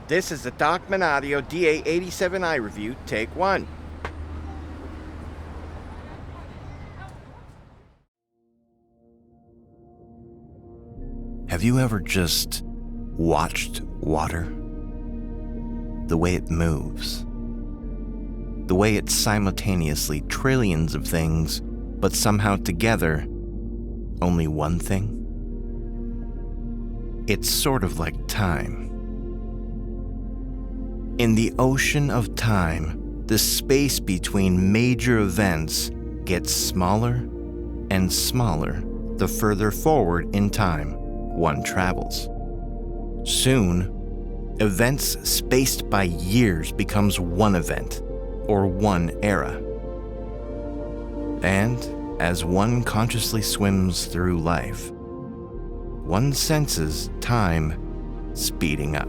This is the Dachman Audio DA87i review, take 1. Have you ever just watched water? The way it moves. The way it's simultaneously trillions of things, but somehow together, only one thing? It's sort of like time. In the ocean of time, the space between major events gets smaller and smaller the further forward in time one travels. Soon, events spaced by years becomes one event, or one era. And as one consciously swims through life, one senses time speeding up.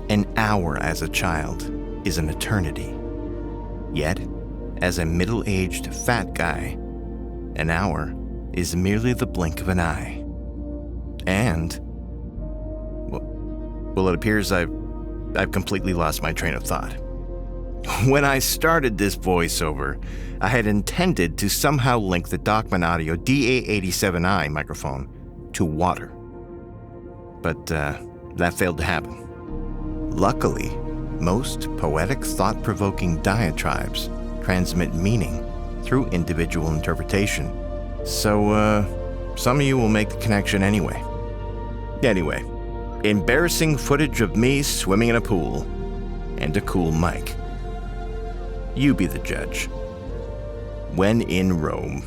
An hour as a child is an eternity. Yet, as a middle-aged fat guy, an hour is merely the blink of an eye. And, well, it appears I've completely lost my train of thought. When I started this voiceover, I had intended to somehow link the Dachman Audio DA87i microphone to water. But that failed to happen. Luckily, most poetic, thought-provoking diatribes transmit meaning through individual interpretation. So, some of you will make the connection anyway. Anyway, embarrassing footage of me swimming in a pool and a cool mic. You be the judge. When in Rome.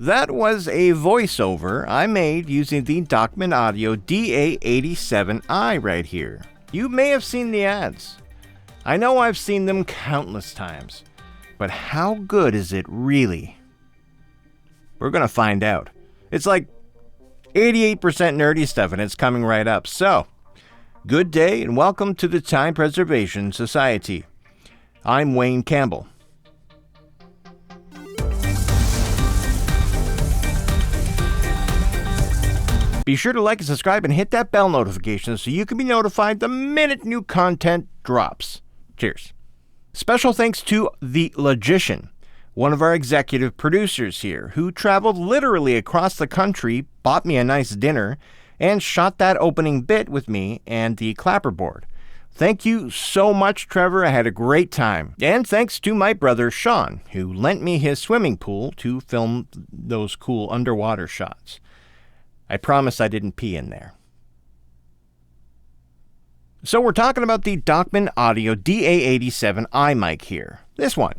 That was a voiceover I made using the Dachman Audio DA87i right here. You may have seen the ads. I know I've seen them countless times. But how good is it really? We're gonna find out. It's like 88% nerdy stuff and it's coming right up. So, good day and welcome to the Time Preservation Society. I'm Wayne Campbell. Be sure to like and subscribe and hit that bell notification so you can be notified the minute new content drops. Cheers. Special thanks to The Logician, one of our executive producers here, who traveled literally across the country, bought me a nice dinner, and shot that opening bit with me and the clapperboard. Thank you so much, Trevor. I had a great time. And thanks to my brother, Sean, who lent me his swimming pool to film those cool underwater shots. I promise I didn't pee in there. So we're talking about the Dachman Audio DA87i mic here. This one.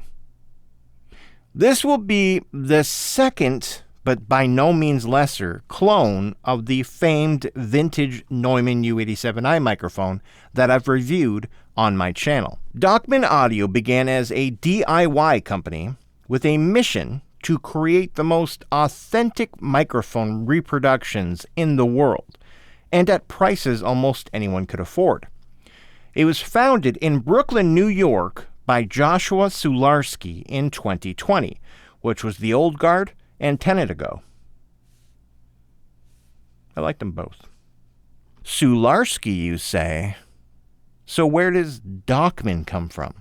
This will be the second, but by no means lesser, clone of the famed vintage Neumann U87i microphone that I've reviewed on my channel. Dachman Audio began as a DIY company with a mission to create the most authentic microphone reproductions in the world, and at prices almost anyone could afford. It was founded in Brooklyn, New York by Joshua Sularski in 2020, which was the old guard and 10 ago. I like them both. Sularski, you say? So where does Dachman come from?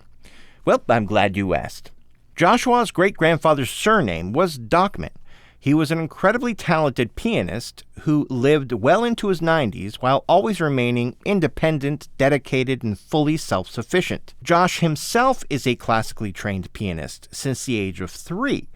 Well, I'm glad you asked. Joshua's great-grandfather's surname was Dachman. He was an incredibly talented pianist who lived well into his 90s while always remaining independent, dedicated, and fully self-sufficient. Josh himself is a classically trained pianist since the age of 3.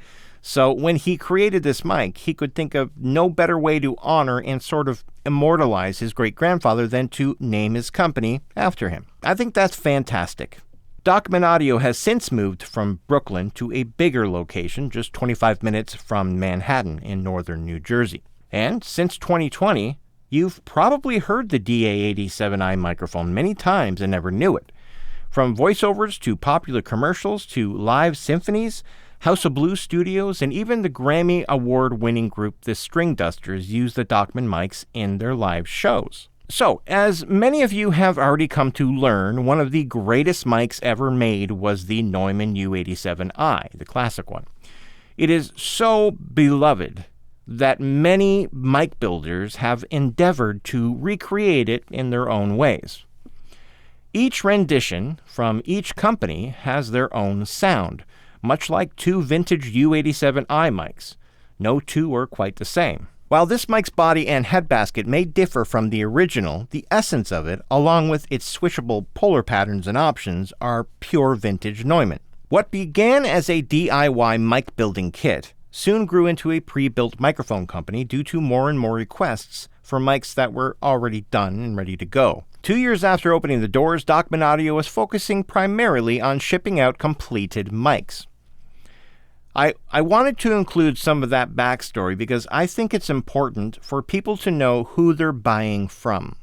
So when he created this mic, he could think of no better way to honor and sort of immortalize his great-grandfather than to name his company after him. I think that's fantastic. Dachman Audio has since moved from Brooklyn to a bigger location just 25 minutes from Manhattan in northern New Jersey. And since 2020, you've probably heard the DA87i microphone many times and never knew it. From voiceovers to popular commercials to live symphonies, House of Blues Studios, and even the Grammy Award-winning group The String Dusters use the Dachman mics in their live shows. So, as many of you have already come to learn, one of the greatest mics ever made was the Neumann U87i, the classic one. It is so beloved, that many mic builders have endeavored to recreate it in their own ways. Each rendition from each company has their own sound, much like two vintage U87i mics. No two are quite the same. While this mic's body and head basket may differ from the original, the essence of it, along with its switchable polar patterns and options, are pure vintage Neumann. What began as a DIY mic building kit soon grew into a pre-built microphone company due to more and more requests for mics that were already done and ready to go. 2 years after opening the doors, Dachman Audio was focusing primarily on shipping out completed mics. I wanted to include some of that backstory because I think it's important for people to know who they're buying from.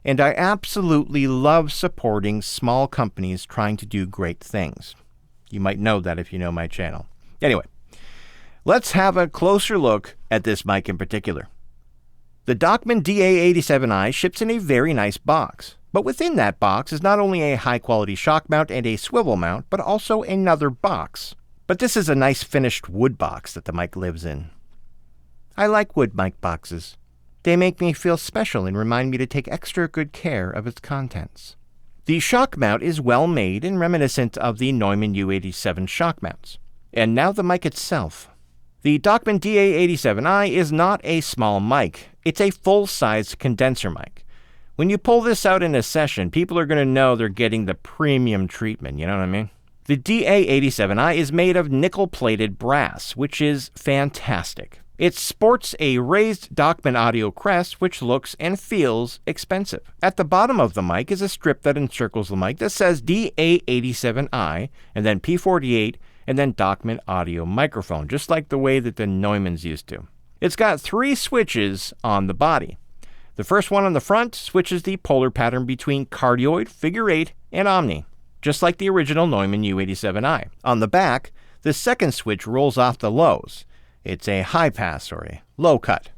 And I absolutely love supporting small companies trying to do great things. You might know that if you know my channel. Anyway, let's have a closer look at this mic in particular. The Dachman DA87i ships in a very nice box, but within that box is not only a high-quality shock mount and a swivel mount, but also another box. But this is a nice finished wood box that the mic lives in. I like wood mic boxes. They make me feel special and remind me to take extra good care of its contents. The shock mount is well made and reminiscent of the Neumann U87 shock mounts. And now the mic itself. The Dachman DA87i is not a small mic. It's a full-size condenser mic. When you pull this out in a session, people are going to know they're getting the premium treatment, you know what I mean? The DA87i is made of nickel-plated brass, which is fantastic. It sports a raised Dachman Audio crest, which looks and feels expensive. At the bottom of the mic is a strip that encircles the mic that says DA87i, and then P48, and then Dachman Audio microphone, just like the way that the Neumanns used to. It's got 3 switches on the body. The first one on the front switches the polar pattern between cardioid, figure 8, and omni, just like the original Neumann U87i. On the back, the second switch rolls off the lows. It's a high pass or a low cut.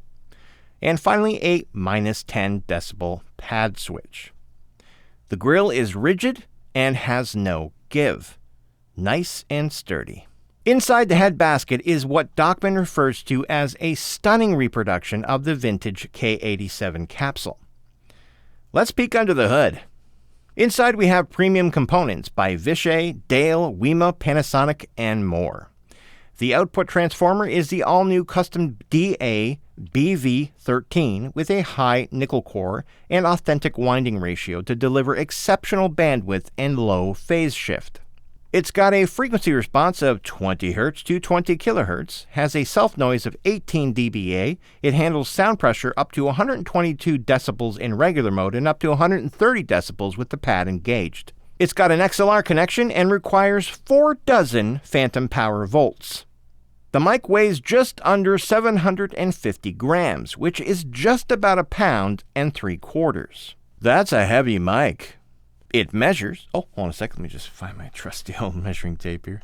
And finally, a -10 decibel pad switch. The grill is rigid and has no give. Nice and sturdy. Inside the head basket is what Dachman refers to as a stunning reproduction of the vintage K87 capsule. Let's peek under the hood. Inside we have premium components by Vishay, Dale, Wema, Panasonic, and more. The output transformer is the all-new custom DA BV13 with a high nickel core and authentic winding ratio to deliver exceptional bandwidth and low phase shift. It's got a frequency response of 20 Hz to 20 kHz, has a self-noise of 18 dBA, it handles sound pressure up to 122 decibels in regular mode and up to 130 decibels with the pad engaged. It's got an XLR connection and requires 4 dozen phantom power volts. The mic weighs just under 750 grams, which is just about 1 3/4 pounds. That's a heavy mic. It measures... Oh, hold on a second. Let me just find my trusty old measuring tape here.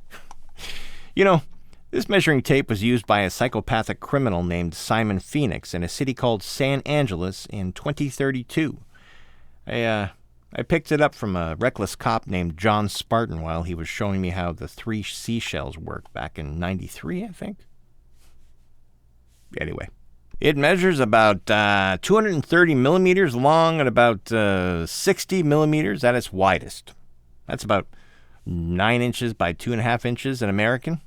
You know, this measuring tape was used by a psychopathic criminal named Simon Phoenix in a city called San Angeles in 2032. I picked it up from a reckless cop named John Spartan while he was showing me how the 3 seashells worked back in 93, I think. Anyway. It measures about 230 millimeters long and about 60 millimeters at its widest. That's about 9 inches by 2.5 inches in American.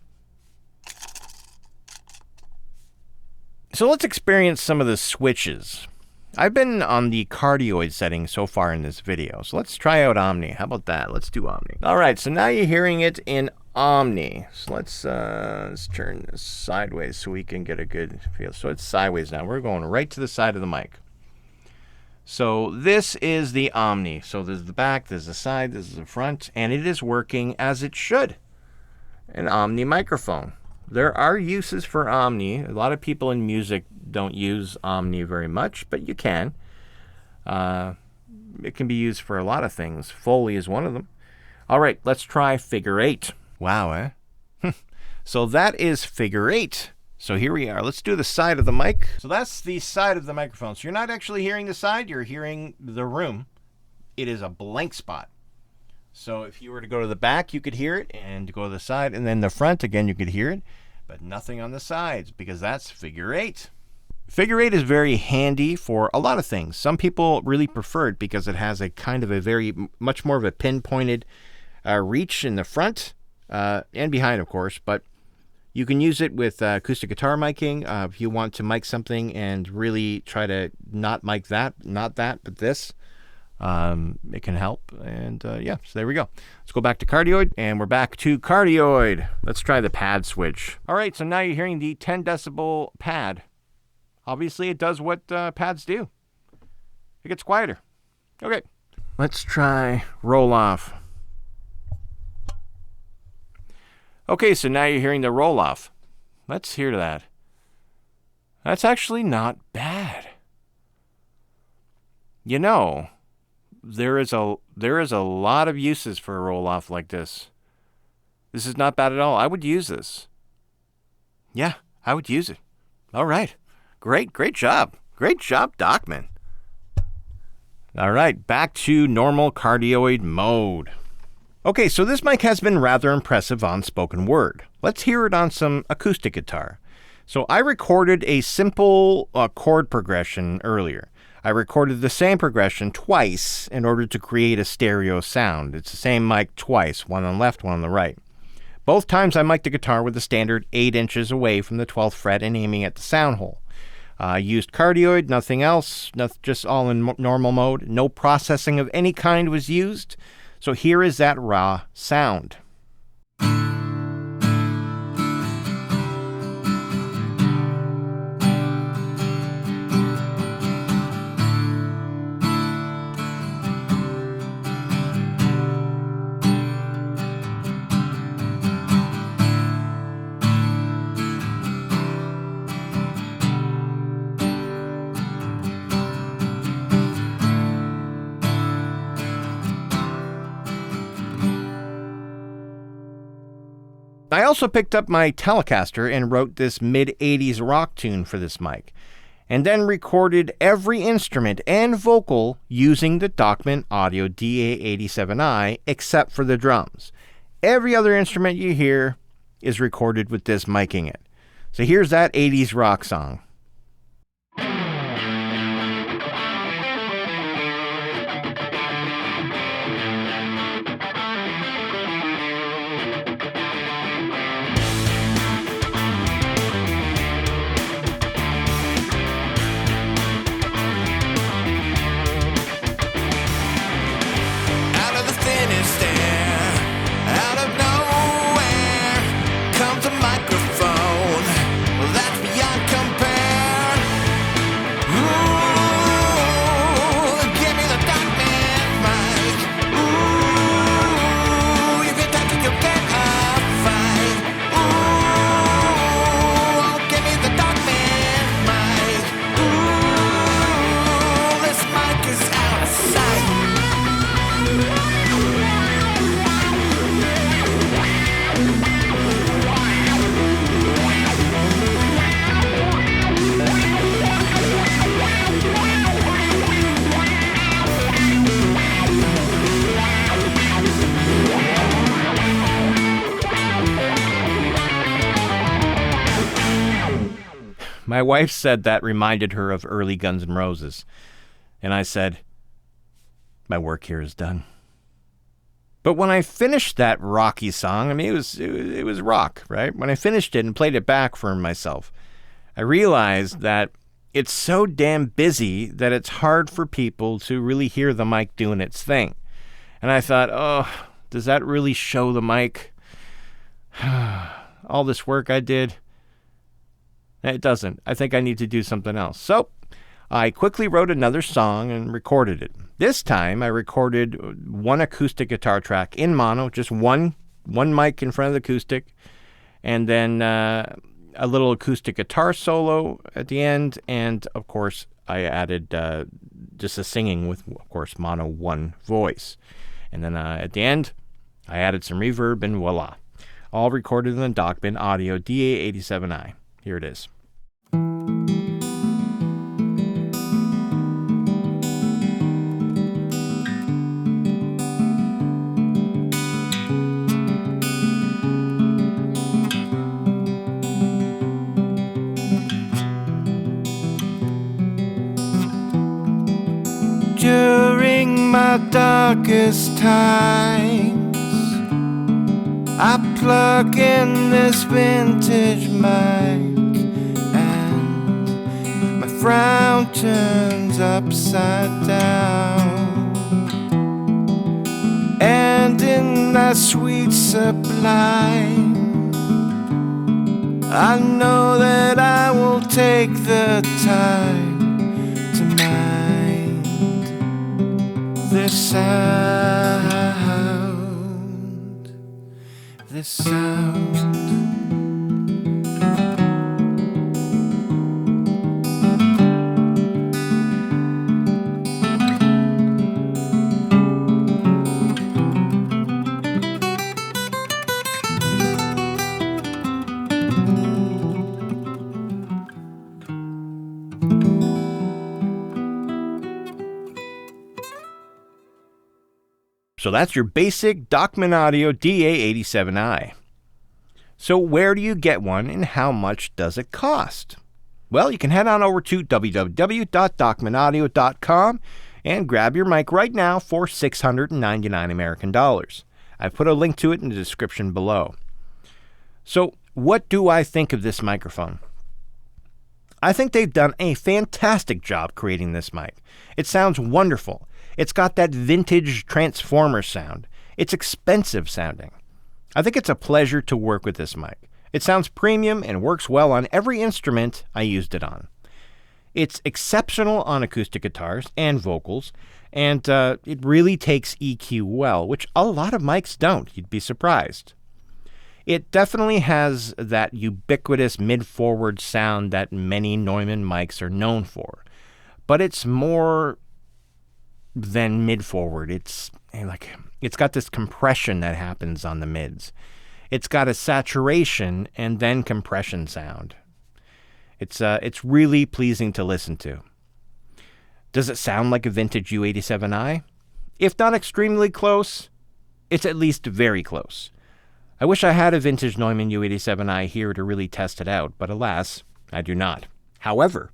So let's experience some of the switches. I've been on the cardioid setting so far in this video, so let's try out Omni. How about that? Let's do Omni. All right, so now you're hearing it in Omni. So let's turn this sideways so we can get a good feel. So it's sideways now. We're going right to the side of the mic. So this is the Omni. So there's the back, there's the side, this is the front, and it is working as it should. An Omni microphone. There are uses for Omni. A lot of people in music don't use Omni very much, but you can. It can be used for a lot of things. Foley is one of them. All right, let's try figure 8. Wow, eh? So that is figure 8. So here we are. Let's do the side of the mic. So that's the side of the microphone. So you're not actually hearing the side, you're hearing the room. It is a blank spot. So if you were to go to the back, you could hear it, and to go to the side, and then the front, again, you could hear it. but nothing on the sides because that's figure 8. Figure 8 is very handy for a lot of things. Some people really prefer it because it has a kind of a very much more of a pinpointed reach in the front and behind, of course, but you can use it with acoustic guitar miking if you want to mic something and really try to not mic that, but this. It can help. And yeah, so there we go. Let's go back to cardioid, and we're back to cardioid. Let's try the pad switch. All right, so now you're hearing the 10 decibel pad. Obviously, it does what pads do. It gets quieter. Okay, let's try roll off. Okay, so now you're hearing the roll off. Let's hear that. That's actually not bad. You know, there is a lot of uses for a roll off like this. This is not bad at all. I would use this. Yeah, I would use it. All right. Great job. Great job, Dachman. All right, back to normal cardioid mode. Okay, so this mic has been rather impressive on spoken word. Let's hear it on some acoustic guitar. So I recorded a simple chord progression earlier. I recorded the same progression twice in order to create a stereo sound. It's the same mic twice, one on the left, one on the right. Both times I mic'd the guitar with the standard 8 inches away from the 12th fret and aiming at the sound hole. I used cardioid, nothing else, just all in normal mode. No processing of any kind was used. So here is that raw sound. I also picked up my Telecaster and wrote this mid-80s rock tune for this mic, and then recorded every instrument and vocal using the Dachman Audio DA87i except for the drums. Every other instrument you hear is recorded with this miking it. So here's that 80s rock song. My wife said that reminded her of early Guns N' Roses. And I said, my work here is done. But when I finished that rocky song, I mean, it was rock, right? When I finished it and played it back for myself, I realized that it's so damn busy that it's hard for people to really hear the mic doing its thing. And I thought, oh, does that really show the mic? All this work I did? It doesn't. I think I need to do something else. So I quickly wrote another song and recorded it. This time I recorded one acoustic guitar track in mono, just one mic in front of the acoustic, and then a little acoustic guitar solo at the end, and of course I added just a singing with, of course, mono one voice. And then at the end I added some reverb, and voila. All recorded in the Dachman Audio DA87i. Here it is. darkest times, I plug in this vintage mic and my frown turns upside down. And in that sweet sublime, I know that I will take the time to mind this sound, this sound. So that's your basic Dachman Audio DA87i. So where do you get one and how much does it cost? Well, you can head on over to www.dachmanaudio.com and grab your mic right now for $699 American dollars. I've put a link to it in the description below. So what do I think of this microphone? I think they've done a fantastic job creating this mic. It sounds wonderful. It's got that vintage transformer sound. It's expensive sounding. I think it's a pleasure to work with this mic. It sounds premium and works well on every instrument I used it on. It's exceptional on acoustic guitars and vocals, and it really takes EQ well, which a lot of mics don't. You'd be surprised. It definitely has that ubiquitous mid-forward sound that many Neumann mics are known for, but it's more than mid-forward. It's got this compression that happens on the mids. It's got a saturation and then compression sound. It's really pleasing to listen to. Does it sound like a vintage U87i? If not extremely close, it's at least very close. I wish I had a vintage Neumann U87i here to really test it out, but alas, I do not. However,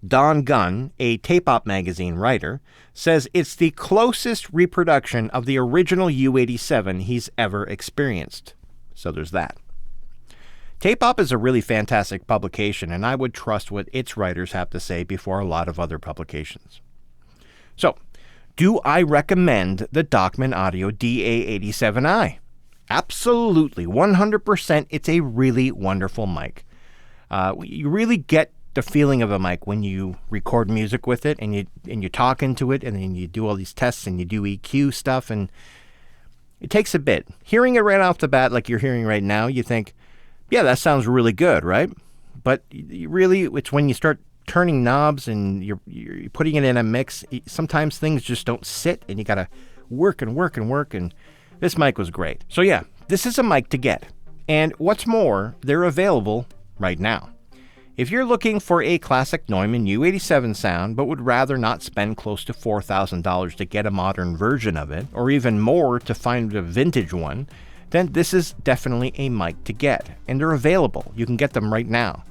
Don Gunn, a Tape-Op magazine writer, says it's the closest reproduction of the original U87 he's ever experienced. So there's that. Tape-Op is a really fantastic publication, and I would trust what its writers have to say before a lot of other publications. So, do I recommend the Dachman Audio DA87i? Absolutely, 100%. It's a really wonderful mic. You really get the feeling of a mic when you record music with it and you talk into it, and then you do all these tests and you do EQ stuff, and it takes a bit. Hearing it right off the bat like you're hearing right now, you think, yeah, that sounds really good, right? But it's when you start turning knobs and you're putting it in a mix, sometimes things just don't sit and you gotta work and work and work, and this mic was great. So yeah, this is a mic to get. And what's more, they're available right now. If you're looking for a classic Neumann U87 sound, but would rather not spend close to $4,000 to get a modern version of it, or even more to find a vintage one, then this is definitely a mic to get. And they're available. You can get them right now.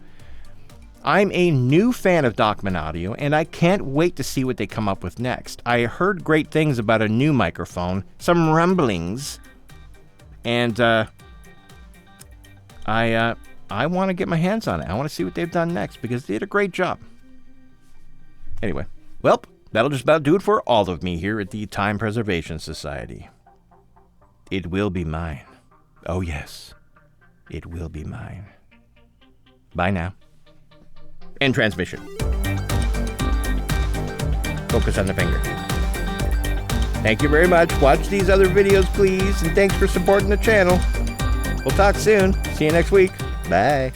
I'm a new fan of Dachman Audio, and I can't wait to see what they come up with next. I heard great things about a new microphone, some rumblings, and I want to get my hands on it. I want to see what they've done next, because they did a great job. Anyway, well, that'll just about do it for all of me here at the Time Preservation Society. It will be mine. Oh yes, it will be mine. Bye now. End transmission. Focus on the finger. Thank you very much. Watch these other videos, please, and thanks for supporting the channel. We'll talk soon. See you next week. Bye.